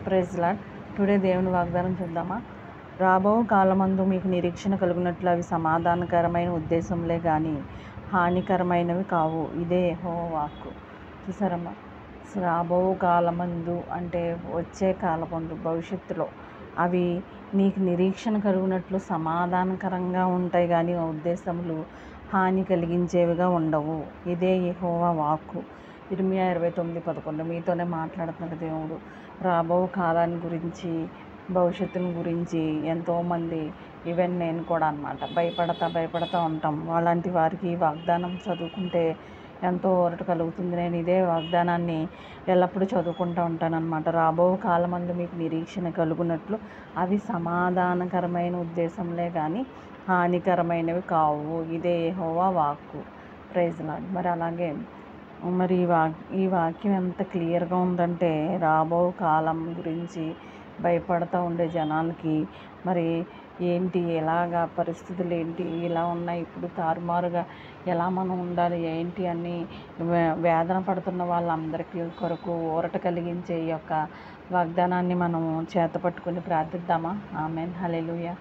Praise lord. Today దేవుని వాగ్దానం చూద్దామా. రాబో కాలమందు మీకు నిరీక్షణ కలుగునట్లు అవి సమాధానకరమైన ఉద్దేశంలే కానీ హానికరమైనవి కావు. ఇదే యెహోవా వాక్కు. చూసారమ్మా, రాబో కాలమందు అంటే వచ్చే కాలమందు, భవిష్యత్తులో అవి నీకు నిరీక్షణ కలుగునట్లు సమాధానకరంగా ఉంటాయి కానీ ఉద్దేశములు హాని కలిగించేవిగా ఉండవు. ఇదే యెహోవా వాక్కు. ఇర్మియా 29:11 మీతోనే మాట్లాడుతున్న దేవుడు. రాబో కాలాన్ని గురించి, భవిష్యత్తుని గురించి ఎంతోమంది, ఈవెన్ నేను కూడా అన్నమాట, భయపడతా ఉంటాం. అలాంటి వారికి ఈ వాగ్దానం చదువుకుంటే ఎంతో ఊరట కలుగుతుంది. నేను ఇదే వాగ్దానాన్ని ఎల్లప్పుడూ చదువుకుంటూ ఉంటానన్నమాట. రాబో కాలమందు మీకు నిరీక్షణ కలుగునట్లు అవి సమాధానకరమైన ఉద్దేశంలే కానీ హానికరమైనవి కావు. ఇదే యెహోవా వాక్కు. Praise Lord. మరి అలాగే మరి ఈ వాక్యం ఎంత క్లియర్గా ఉందంటే, రాబో కాలం గురించి భయపడుతూ ఉండే జనాలకి మరి ఏంటి, ఎలాగా పరిస్థితులు ఏంటి, ఇలా ఉన్నాయి, ఇప్పుడు తారుమారుగా ఎలా మనం ఉండాలి ఏంటి అని వేదన పడుతున్న వాళ్ళందరికీ కొరకు ఊరట కలిగించే ఈ యొక్క వాగ్దానాన్ని మనం చేతపట్టుకుని ప్రార్థిద్దామా. ఆమేన్. హల్లెలూయా.